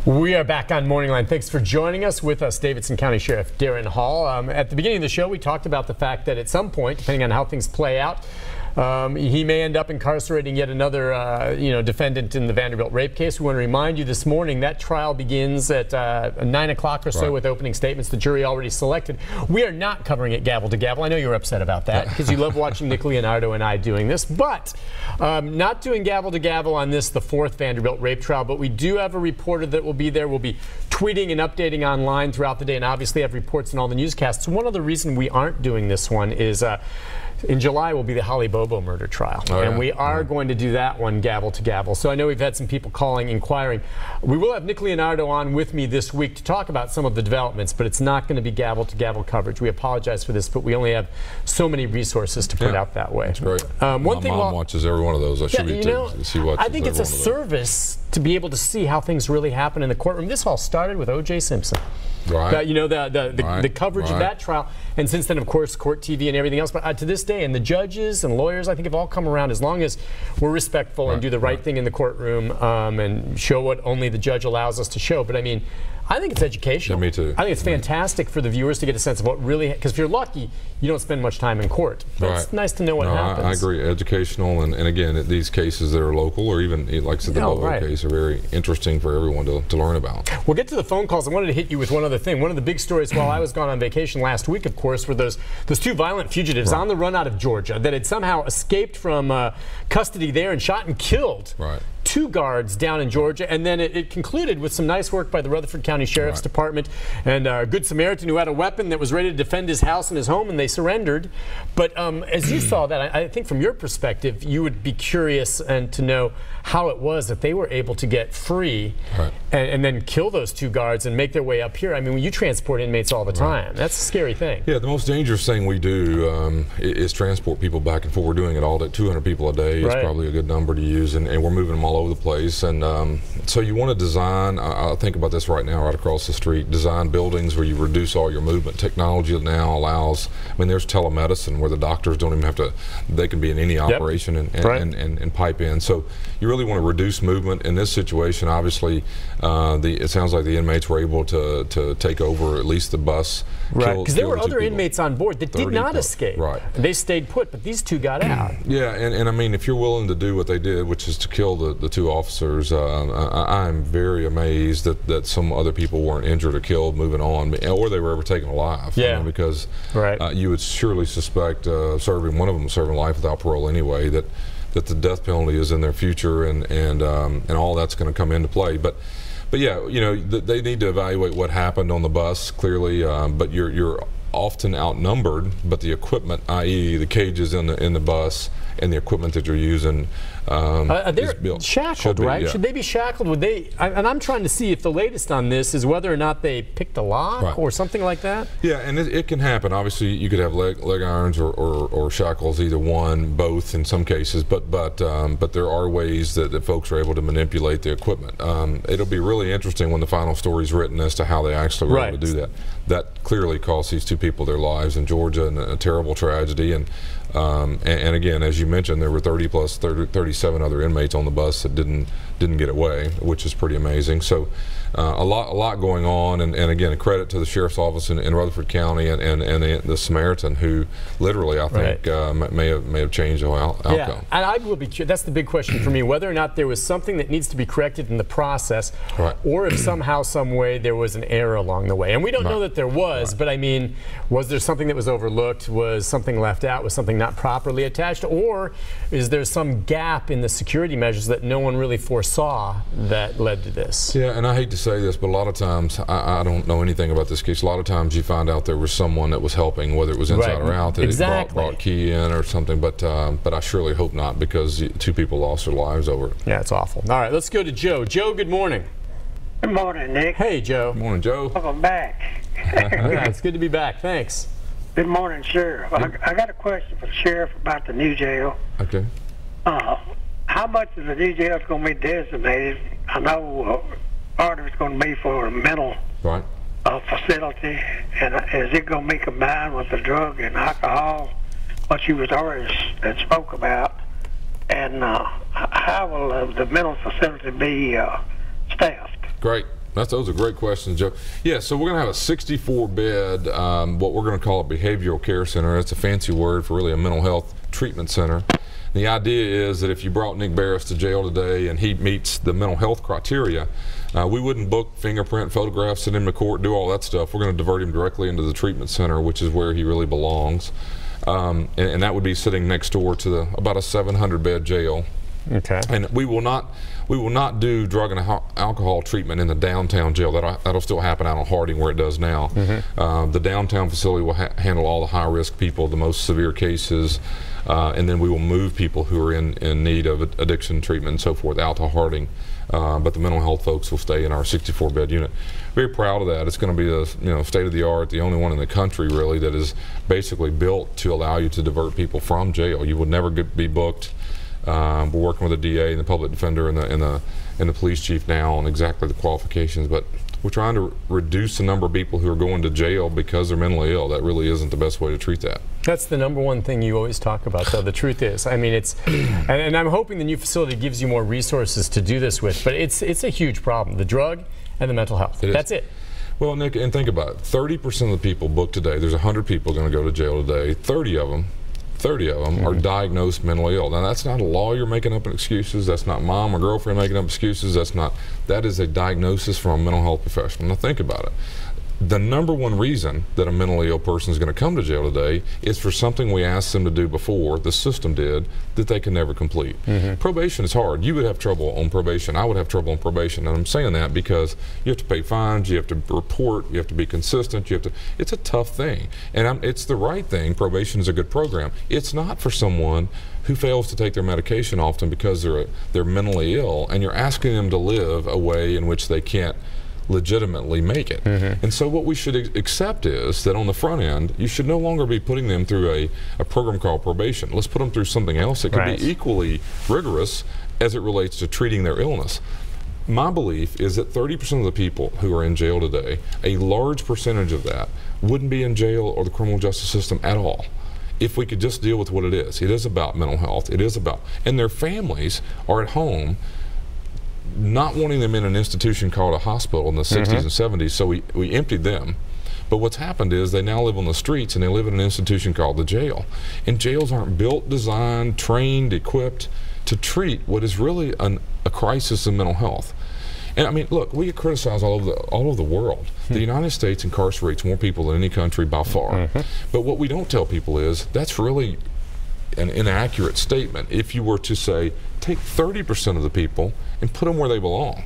We are back on Morning Line. Thanks for joining us. With us, Davidson County Sheriff Daron Hall. At the beginning of the show, we talked about the fact that at some point, depending on how things play out, he may end up incarcerating yet another defendant in the Vanderbilt rape case. We want to remind you this morning that trial begins at 9 o'clock or so with opening statements. The jury already selected. We are not covering it gavel to gavel. I know you're upset about that because you love watching Nick Leonardo and I doing this, but not doing gavel to gavel on this, the fourth Vanderbilt rape trial. But we do have a reporter that will be there. We'll be tweeting and updating online throughout the day, and obviously have reports in all the newscasts. One other reason we aren't doing this one is in July will be the Holly Bobo murder trial, and we are going to do that one gavel to gavel. So I know we've had some people calling, inquiring. We will have Nick Leonardo on with me this week to talk about some of the developments, but it's not going to be gavel to gavel coverage. We apologize for this, but we only have so many resources to put out that way. That's great. One My thing mom watches every one of those. I should be too. I think it's a service to be able to see how things really happen in the courtroom. This all started with O.J. Simpson. Right. The coverage of that trial, and since then, of course, court TV and everything else. But to this day, and the judges and lawyers, I think, have all come around. As long as we're respectful and do the right thing in the courtroom and show what only the judge allows us to show. But I mean, I think it's educational. Yeah, me too. I think it's fantastic for the viewers to get a sense of what really, because if you're lucky, you don't spend much time in court. But it's nice to know what happens. I agree. Educational, and again, these cases that are local, or even, like I said, the Bobo case, are very interesting for everyone to learn about. We'll get to the phone calls. I wanted to hit you with one other thing. One of the big stories while I was gone on vacation last week, of course, were those two violent fugitives on the run out of Georgia that had somehow escaped from custody there and shot and killed two guards down in Georgia. And then it concluded with some nice work by the Rutherford County Sheriff's Department and a Good Samaritan who had a weapon that was ready to defend his house and his home, and they surrendered. But as you saw that, I think from your perspective, you would be curious and to know how it was that they were able to get free and then kill those two guards and make their way up here. I mean, when you transport inmates all the time, that's a scary thing. Yeah, the most dangerous thing we do is transport people back and forth. We're doing it all day. 200 people a day is probably a good number to use, and we're moving them all over the place. And so you want to design, I think about this right now, right across the street, design buildings where you reduce all your movement. Technology now allows, I mean, there's telemedicine where the doctors don't even have to, they can be in any operation and pipe in. So you really want to reduce movement. In this situation, obviously, it sounds like the inmates were able to take over at least the bus. Because there were other inmates on board that did not escape. They stayed put, but these two got out. Yeah, and I mean, if you're willing to do what they did, which is to kill the two officers, I'm very amazed that some other people weren't injured or killed moving on, or they were ever taken alive. I mean, because you would surely suspect one of them serving life without parole anyway, that the death penalty is in their future, and all that's going to come into play. But yeah, you know, they need to evaluate what happened on the bus, clearly, but you're often outnumbered, but the equipment, i.e. the cages in the bus and the equipment that you're using they're shackled, right? Should they be shackled? Would they? And I'm trying to see if the latest on this is whether or not they picked a lock or something like that. Yeah, and it can happen. Obviously, you could have leg irons or shackles, either one, both in some cases. But there are ways that folks are able to manipulate the equipment. It'll be really interesting when the final story is written as to how they actually were able to do that. That clearly cost these two people their lives in Georgia, and a terrible tragedy. And again, as you mentioned, there were 37 other inmates on the bus that didn't get away, which is pretty amazing. So a lot going on, and again, a credit to the sheriff's office in Rutherford County and the Samaritan, who literally, I think, may have changed the outcome. Yeah, and I will be curious. That's the big question for me: whether or not there was something that needs to be corrected in the process, or if somehow, some way, there was an error along the way. And we don't know that there was, but I mean, was there something that was overlooked? Was something left out? Was something not properly attached? Or is there some gap in the security measures that no one really foresaw that led to this? Yeah, and I hate to say this, but a lot of times, I don't know anything about this case. A lot of times you find out there was someone that was helping, whether it was inside or out, that brought key in or something, but I surely hope not, because two people lost their lives over it. Yeah, it's awful. All right, let's go to Joe. Joe, good morning. Good morning, Nick. Hey, Joe. Good morning, Joe. Welcome back. Yeah, it's good to be back. Thanks. Good morning, Sheriff. I got a question for the Sheriff about the new jail. Okay. How much of the new jail is going to be designated? I know part of it's going to be for a mental facility, and is it going to be combined with the drug and alcohol, what you was already spoke about? And how will the mental facility be staffed? Great. Those are great questions, Joe. Yeah, so we're going to have a 64-bed, what we're going to call a behavioral care center. That's a fancy word for really a mental health treatment center. The idea is that if you brought Nick Beres to jail today and he meets the mental health criteria, we wouldn't book fingerprint photographs, send him to court, do all that stuff. We're going to divert him directly into the treatment center, which is where he really belongs. And that would be sitting next door to about a 700-bed jail. Okay. And we will not do drug and alcohol treatment in the downtown jail. That'll still happen out on Harding where it does now. The downtown facility will handle all the high-risk people, the most severe cases, and then we will move people who are in need of addiction treatment and so forth out to Harding. But the mental health folks will stay in our 64-bed unit. Very proud of that. It's going to be the state-of-the-art, the only one in the country really that is basically built to allow you to divert people from jail. You would never be booked. We're working with the DA and the public defender and the police chief now on exactly the qualifications, but we're trying to reduce the number of people who are going to jail because they're mentally ill. That really isn't the best way to treat that. That's the number one thing you always talk about, though. The truth is, I mean, it's, and I'm hoping the new facility gives you more resources to do this with, but it's a huge problem, the drug and the mental health. That's it. Well, Nick, and think about it, 30% of the people booked today, there's 100 people going to go to jail today, 30 of them are diagnosed mentally ill. Now, that's not a lawyer making up excuses. That's not mom or girlfriend making up excuses. That is a diagnosis from a mental health professional. Now, think about it. The number one reason that a mentally ill person is going to come to jail today is for something we asked them to do before, the system did, that they can never complete. Probation is hard. You would have trouble on probation. I would have trouble on probation. And I'm saying that because you have to pay fines, you have to report, you have to be consistent, it's a tough thing. And it's the right thing. Probation is a good program. It's not for someone who fails to take their medication often because they're mentally ill, and you're asking them to live a way in which they can't legitimately make it. And so what we should accept is that on the front end, you should no longer be putting them through a program called probation. Let's put them through something else that could be equally rigorous as it relates to treating their illness. My belief is that 30% of the people who are in jail today, a large percentage of that wouldn't be in jail or the criminal justice system at all if we could just deal with what it is. It is about mental health. It is about, and their families are at home not wanting them in an institution called a hospital in the 60s and 70s, so we emptied them. But what's happened is they now live on the streets and they live in an institution called the jail. And jails aren't built, designed, trained, equipped to treat what is really a crisis in mental health. And I mean, look, we get criticized all over the world. The United States incarcerates more people than any country by far. But what we don't tell people is that's really an inaccurate statement. If you were to say, take 30% of the people and put them where they belong.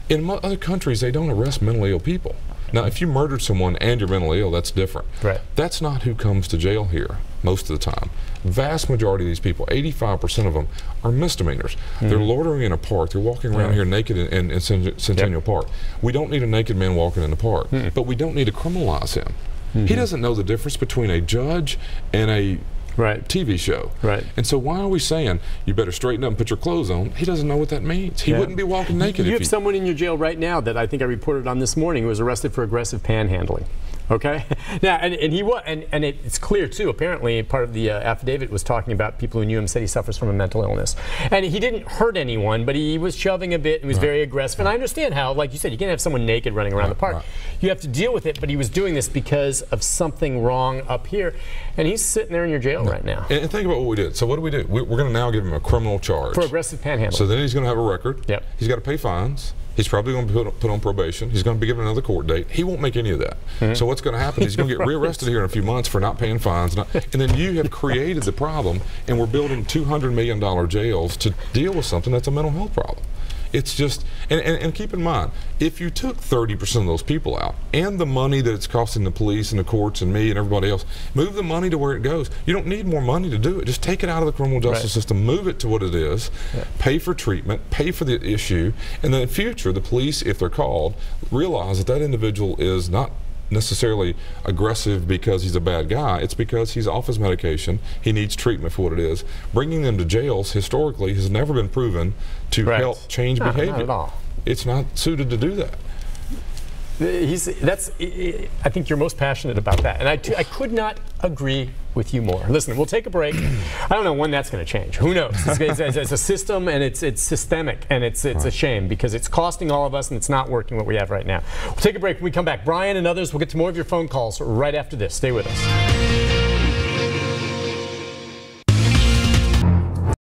In other countries, they don't arrest mentally ill people. Now, if you murdered someone and you're mentally ill, that's different. That's not who comes to jail here most of the time. Vast majority of these people, 85% of them, are misdemeanors. They're loitering in a park. They're walking around here naked in Centennial Park. We don't need a naked man walking in the park, but we don't need to criminalize him. He doesn't know the difference between a judge and a TV show. And so why are we saying you better straighten up and put your clothes on? He doesn't know what that means. He wouldn't be walking naked. You have someone in your jail right now that I think I reported on this morning who was arrested for aggressive panhandling. Okay. Now, and he was, and it's clear too. Apparently, part of the affidavit was talking about people who knew him said he suffers from a mental illness, and he didn't hurt anyone, but he was shoving a bit and was very aggressive. And I understand how, like you said, you can't have someone naked running around the park. You have to deal with it. But he was doing this because of something wrong up here, and he's sitting there in your jail right now. And think about what we did. So what do we do? We're going to now give him a criminal charge for aggressive panhandling. So then he's going to have a record. He's got to pay fines. He's probably going to be put on probation. He's going to be given another court date. He won't make any of that. So what's going to happen is he's going to get rearrested here in a few months for not paying fines. And then you have created the problem, and we're building $200 million jails to deal with something that's a mental health problem. It's just, and keep in mind, if you took 30% of those people out and the money that it's costing the police and the courts and me and everybody else, move the money to where it goes. You don't need more money to do it. Just take it out of the criminal justice system, move it to what it is, pay for treatment, pay for the issue, and then in the future, the police, if they're called, realize that that individual is not necessarily aggressive because he's a bad guy. It's because he's off his medication. He needs treatment for what it is. Bringing them to jails historically has never been proven to help change behavior. Not at all. It's not suited to do that. I think you're most passionate about that, and I could not agree with you more. Listen, we'll take a break. I don't know when that's going to change. Who knows? It's a system, and it's systemic, and it's a shame because it's costing all of us, and it's not working what we have right now. We'll take a break. When we come back, Brian and others will get to more of your phone calls right after this. Stay with us.